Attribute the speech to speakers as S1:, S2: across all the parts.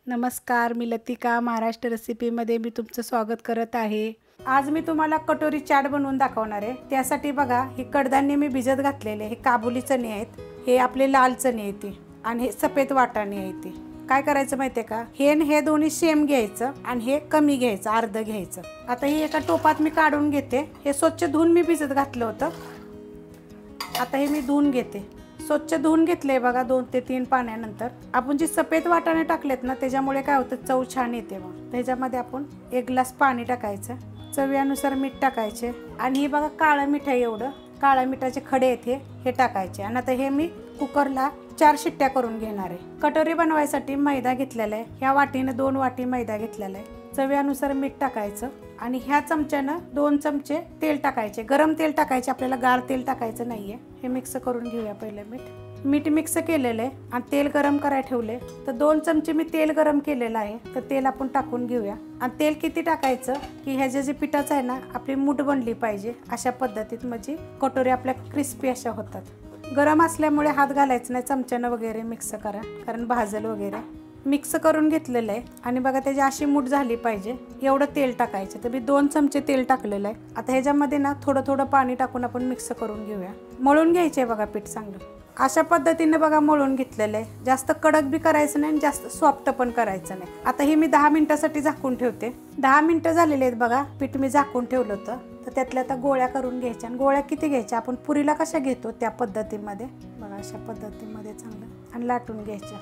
S1: नमस्कार, मी लतिका महाराष्ट्र रेसिपीमध्ये मी तुमचं स्वागत करत आहे। आज मी तुम्हाला कटोरी चाट बनवून दाखवणार आहे। त्यासाठी बघा, हे कडधान्य मी भिजत घातलेले, हे काबुली चणे आहेत, हे आपले लाल चणे आहेत आणि हे सफेद वाटाणे आहेत। काय करायचं माहिती आहे का, हे दोन्ही सेम घ्यायचं आणि हे कमी घ्यायचं, अर्ध घ्यायचं। आता हे एका टोपात मी काढून घेते। हे स्वच्छ धुवून मी भिजत घातलं होतं। आता हे मी धुवून घेते, स्वच्छ धुवून घेतले बघा 2 ते 3 पाण्यानंतर। आपण जे सफेद वाटाणे टाकलेत ना, त्याच्यामुळे काय होतं, चव छान येते। मग त्याच्यामध्ये आपण 1 ग्लास पाणी टाकायचं, चवीनुसार मीठ टाकायचे आणि हे बघा काळं मीठ आहे, एवढं काळ्या मिठाचे खडे आहेत हे टाकायचे। आणि आता हे मी कुकरला 4 शिट्ट्या करून घेणार आहे। कटोरी बनवायसाठी मैदा घेतलेला आहे, ह्या वाटीने 2 वाटी मैदा घेतलेला आहे। चवीनुसार मीठ टाकायचं आणि ह्या चमच्यानं 2 चमचे तेल टाकायचे, गरम तेल टाकायचे, आपल्याला गार तेल टाकायचं नाहीये। हे मिक्स करून घेऊया पहिले। मीठ मिक्स केलेलं आहे आणि तेल गरम करायला ठेवले, तर 2 चमचे मी तेल गरम केलेलं आहे, तर तेल आपण टाकून घेऊया। आणि तेल किती टाकायचं की ह्याचे जे पिठाचं आहे ना, आपली मूठ बनली पाहिजे अशा पद्धतीत, म्हणजे कटोरी आपल्या क्रिस्पी अशा होतात। गरम असल्यामुळे हात घालायचं नाही, चमच्यानं वगैरे मिक्स करा, कारण भाजल वगैरे। मिक्स करून घेतलेलं आहे आणि बघा त्याची अशी मूठ झाली पाहिजे एवढं तेल टाकायचं। तर मी 2 चमचे तेल टाकलेलं आहे। आता ह्याच्यामध्ये ना थोडं पाणी टाकून आपण मिक्स करून घेऊया। मळून घ्यायचे बघा पीठ चांगलं अशा पद्धतीने बघा मळून घेतलेलं आहे। जास्त कडक बी करायचं नाही आणि जास्त सॉफ्ट पण करायचं नाही। आता हे मी 10 मिनिटासाठी झाकून ठेवते। 10 मिनिटं झालेले आहेत बघा, पीठ मी झाकून ठेवलं होतं। तर त्यातल्या आता गोळ्या करून घ्यायच्या आणि गोळ्या किती घ्यायच्या, आपण पुरीला कशा घेतो त्या पद्धतीमध्ये बघा, अशा पद्धतीमध्ये चांगलं आणि लाटून घ्यायच्या।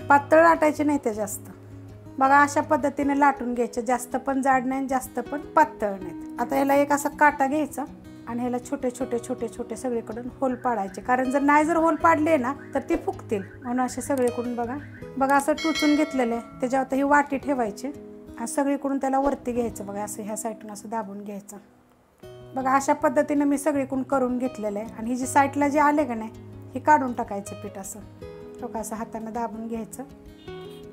S1: पातळ लाटायचे नाही ते जास्त, बघा अशा पद्धतीने लाटून घ्यायचे, जास्त पण जाड नाही जास्त पण पातळ नाही। आता याला एक असा काटा घ्यायचा आणि ह्याला छोटे छोटे सगळीकडून होल पाडायचे, कारण जर होल पाडले ना तर ते फुगतील, म्हणून असे सगळीकडून बघा असं टुचून घेतलेलं आहे। त्याच्यावर ही वाटी ठेवायची आणि सगळीकडून त्याला वरती घ्यायचं बघा, असं ह्या साईडून असं दाबून घ्यायचं बघा। अशा पद्धतीने मी सगळीकडून करून घेतलेलं आहे आणि ही जी साईडला जे आले का नाही, हे काढून टाकायचं पीठ असं असं हाताने दाबून घ्यायचं,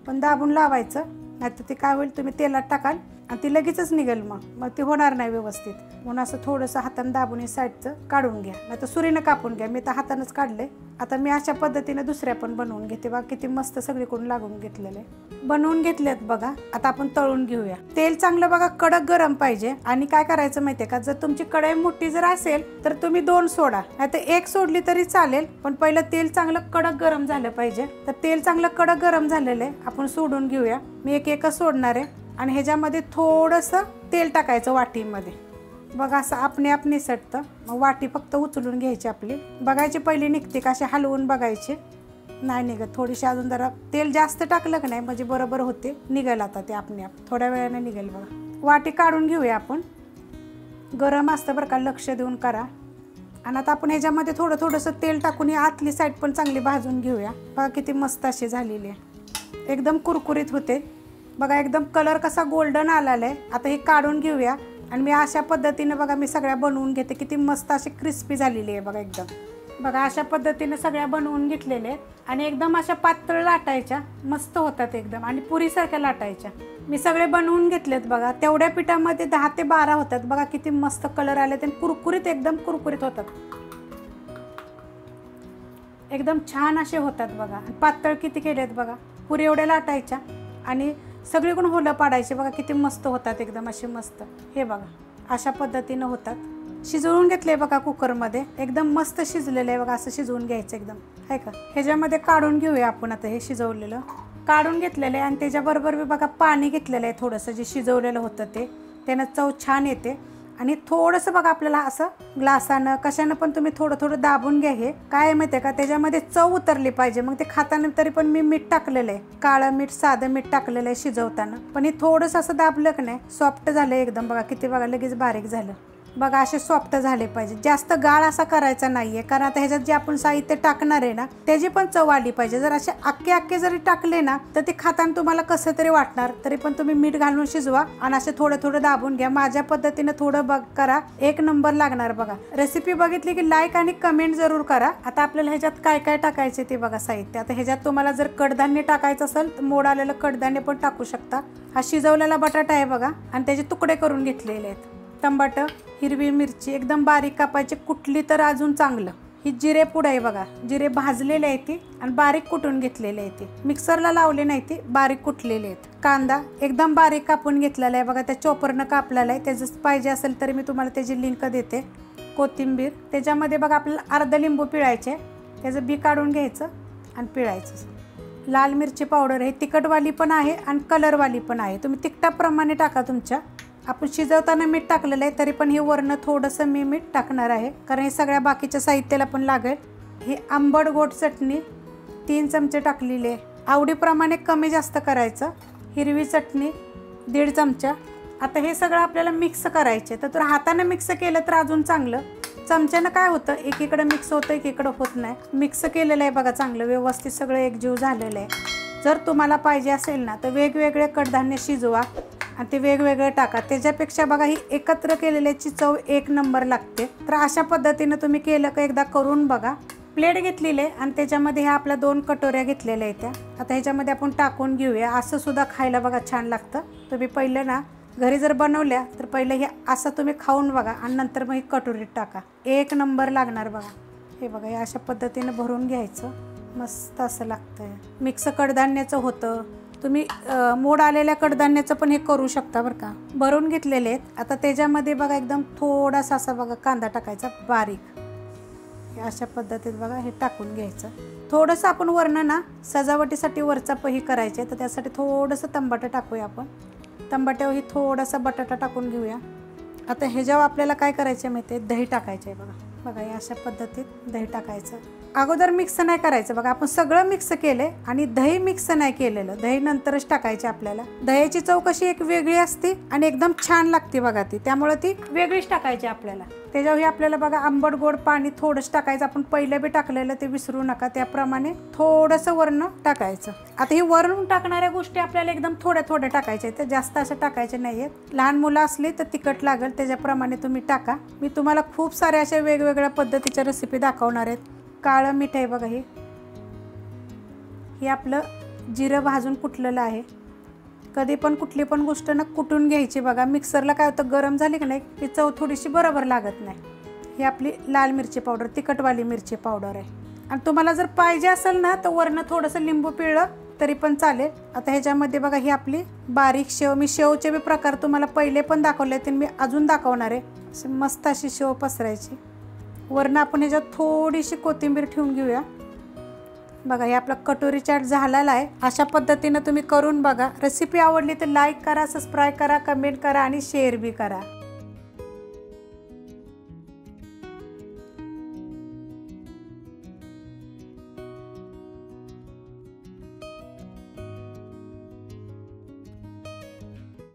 S1: पण दाबून लावायचं, नाहीतर ते काय होईल, तुम्ही तेलात टाकाल आणि ती लगेचच निघेल, मग ते होणार नाही व्यवस्थित। म्हणून असं थोडंसं हाताने दाबून हे साईडचं काढून घ्या, नाहीतर सुरीनं कापून घ्या। मी तर हातानंच काढले। आता मी अशा पद्धतीने दुसऱ्या पण बनवून घेते बघा, किती मस्त सगळीकडून लागून घेतलेले बनवून घेतलेत बघा। आता आपण तळून घेऊया। तेल चांगलं बघा कडक गरम पाहिजे। आणि काय करायचं माहितीये का, जर तुमची कढई मोठी जर असेल तर तुम्ही 2 सोडा, नाहीतर 1 सोडली तरी चालेल, पण पहिलं तेल चांगलं कडक गरम झालं पाहिजे। तर तेल चांगलं कडक गरम झालेलं आहे, आपण सोडून घेऊया। मी एकच सोडणार आहे आणि ह्याच्यामध्ये थोडंसं तेल टाकायचं वाटीमध्ये बघा, असं आपण निसटतं। मग वाटी फक्त उचलून घ्यायची आपली, बघायची पहिली निघते का, अशी हलवून बघायची, नाही निघत, थोडीशी अजून जरा तेल जास्त टाकलं का नाही म्हणजे बरोबर होते, निघेल आता ते आप थोड्या वेळाने निघेल बघा। वाटी काढून घेऊया आपण, गरम असतं बरं का, लक्ष देऊन करा। आणि आता आपण ह्याच्यामध्ये थोडंसं तेल टाकून ही आतली साईड पण चांगली भाजून घेऊया बघा, किती मस्त अशी झालेली आहे, एकदम कुरकुरीत होते बघा, एकदम कलर कसा गोल्डन आलेला आहे। आता हे काढून घेऊया आणि मी अशा पद्धतीने बघा मी सगळ्या बनवून घेते, किती मस्त अशी क्रिस्पी झालेली आहे बघा एकदम। बघा अशा पद्धतीने सगळ्या बनवून घेतलेले आहेत आणि एकदम अशा पातळ लाटायच्या, मस्त होतात एकदम, आणि पुरीसारख्या लाटायच्या। मी सगळे बनवून घेतलेत बघा, तेवढ्या पिठामध्ये 10 ते 12 होतात बघा, किती मस्त कलर आले आणि कुरकुरीत, एकदम कुरकुरीत होतात, एकदम छान असे होतात बघा। पातळ किती केलेत बघा, पुरी एवढ्या लाटायच्या आणि सगळीकडून होलं पाडायचे बघा, किती मस्त होतात एकदम असे मस्त। हे बघा अशा पद्धतीने होतात। शिजवून घेतले बघा कुकरमध्ये, एकदम मस्त शिजलेलं आहे बघा, असं शिजवून घ्यायचं एकदम, आहे का। ह्याच्यामध्ये काढून घेऊया आपण आता हे शिजवलेलं, काढून घेतलेलं आहे आणि त्याच्याबरोबर मी बघा पाणी घेतलेलं आहे थोडंसं, जे शिजवलेलं होतं ते, त्यानं चव छान येते। आणि थोडंसं बघा आपल्याला असं ग्लासानं कशानं पण तुम्ही थोडं दाबून घ्या। हे काय माहिती आहे का, त्याच्यामध्ये चव उतरली पाहिजे, मग ते खाताना तरी पण मी मीठ टाकलेलं आहे, काळं मीठ, साधं मीठ टाकलेलं आहे शिजवताना, पण हे थोडंसं असं दाबलं की नाही, सॉफ्ट झालं एकदम बघा, किती बघा लगेच बारीक झालं बघा, असे सॉफ्ट झाले पाहिजे, जास्त गाळ असा करायचा नाहीये, कारण आता ह्याच्यात जे आपण साहित्य टाकणार आहे ना, त्याची पण चव आली पाहिजे। जर असे अख्खे जरी टाकले ना, तर ते खाताना तुम्हाला कसं तरी वाटणार, तरी पण तुम्ही मीठ घालून शिजवा आणि असे थोडं दाबून घ्या। माझ्या पद्धतीने थोडं बघ करा, 1 नंबर लागणार बघा। रेसिपी बघितली की लाईक आणि कमेंट जरूर करा। आता आपल्याला ह्याच्यात काय टाकायचे ते बघा साहित्य। आता ह्याच्यात तुम्हाला जर कडधान्य टाकायचं असेल तर मोड आलेलं कडधान्य पण टाकू शकता। हा शिजवलेला बटाटा आहे बघा आणि त्याचे तुकडे करून घेतलेले आहेत, टमाटर, हिरवी मिरची एकदम बारीक कापायची, कुठली तर अजून चांगलं, ही जिरे पूड आहे बघा, जिरे भाजलेले आहेत ती आणि बारीक कुटून घेतलेले आहेत ती, मिक्सरला लावले नाही ती, बारीक कुटलेले आहेत. कांदा एकदम बारीक कापून घेतलेला आहे बघा, त्या चॉपरनं कापलेला आहे. त्याचं पाहिजे असेल तर मी तुम्हाला त्याची लिंक देते. कोथिंबीर, त्याच्यामध्ये बघा आपल्याला अर्धा लिंबू पिळायचे, त्याचं बी काढून घ्यायचं आणि पिळायचं. लाल मिरची पावडर आहे, तिखटवाली पण आहे आणि कलरवाली पण आहे, तुम्ही तिखटाप्रमाणे टाका तुमच्या. आपण शिजवताना मीठ टाकलेलं आहे, तरी पण हे वरनं थोडंसं मी मीठ टाकणार आहे, कारण हे सगळ्या बाकीच्या साहित्याला पण लागेल. हे आंबट गोड चटणी 3 चमचे टाकलेली आहे, आवडीप्रमाणे कमी जास्त करायचं. हिरवी चटणी 1.5 चमचा. आता हे सगळं आपल्याला मिक्स करायचे, तर हाताने मिक्स केलं तर अजून चांगलं. चमच्यानं काय होतं, एकीकडे मिक्स होतं एकीकडे होत नाही. मिक्स केलेलं आहे बघा, चांगलं व्यवस्थित सगळं एकजीव झालेलं आहे. जर तुम्हाला पाहिजे असेल ना तर वेगवेगळे कडधान्य शिजवा आणि ते वेगवेगळे टाका, त्याच्यापेक्षा बघा ही एकत्र केलेल्याची चव 1 नंबर लागते. तर अशा पद्धतीनं तुम्ही केलं का एकदा करून बघा. प्लेट घेतलेली आहे आणि त्याच्यामध्ये ह्या आपल्या 2 कटोऱ्या घेतलेल्या आहेत त्या. आता ह्याच्यामध्ये आपण टाकून घेऊया. असं सुद्धा खायला बघा छान लागतं. तुम्ही पहिलं ना घरी जर बनवल्या तर पहिलं हे असं तुम्ही खाऊन बघा आणि नंतर मग ही कटोरीत टाका, 1 नंबर लागणार बघा. हे बघा, हे अशा पद्धतीनं भरून घ्यायचं, मस्त असं लागतं. मिक्स कडधान्याचं होतं, तुम्ही मोड आलेल्या कडधान्याचं पण हे करू शकता बरं का. भरून घेतलेले आहेत. आता त्याच्यामध्ये बघा एकदम थोडासा असा बघा कांदा टाकायचा बारीक, हे अशा पद्धतीत बघा हे टाकून घ्यायचं. थोडंसं आपण वरनं ना सजावटीसाठी वरचा पही करायचे, तर त्यासाठी थोडंसं तंबाटं टाकूया आपण. तंबाट्यावर ही थोडासा बटाटा टाकून घेऊया. आता ह्याच्यावर आपल्याला काय करायचं माहिती आहे, दही टाकायचं आहे बघा. बघा या अशा पद्धतीत दही टाकायचं. अगोदर मिक्स नाही करायचं बघा, आपण सगळं मिक्स केलंय आणि दही मिक्स नाही केलेलं, दही नंतरच टाकायचे आपल्याला. दह्याची चव कशी एक वेगळी असते आणि एकदम छान लागते बघा ती, त्यामुळे ती वेगळीच टाकायची आपल्याला. त्याच्यावर आपल्याला बघा आंबट गोड पाणी थोडंच टाकायचं, आपण पहिलं बी टाकलेलं ते विसरू नका, त्याप्रमाणे थोडंसं वरण टाकायचं. आता ही वरून टाकणाऱ्या गोष्टी आपल्याला एकदम थोड्या थोड्या टाकायच्या आहेत, जास्त असं टाकायचे नाही आहेत. लहान मुलं असली तर तिखट लागेल त्याच्याप्रमाणे तुम्ही टाका. मी तुम्हाला खूप साऱ्या अशा वेगवेगळ्या पद्धतीच्या रेसिपी दाखवणार आहेत. काळं मीठ आहे बघा, हे आपलं जिरं भाजून कुटलेलं आहे. कधी पण कुठली पण गोष्ट ना कुटून घ्यायची बघा, मिक्सरला काय होतं गरम झाली की नाही ती चव थोडीशी बरोबर लागत नाही. ही आपली लाल मिरची पावडर, तिखटवाली मिरची पावडर आहे. आणि तुम्हाला जर पाहिजे असेल ना तर वरनं थोडंसं लिंबू पिळलं तरी पण चालेल. आता ह्याच्यामध्ये बघा ही आपली बारीक शेव, मी शेवचे बी प्रकार तुम्हाला पहिले पण दाखवले ते मी अजून दाखवणार आहे. अशी मस्त अशी शेव पसरायची. वरनं आपण ह्याच्यात थोडीशी कोथिंबीर ठेवून घेऊया. बघा हे आपला कटोरी चाट झालेला आहे. अशा पद्धतीनं तुम्ही करून बघा. रेसिपी आवडली तर लाईक करा, सबस्क्राईब करा, कमेंट करा आणि शेअर बी करा.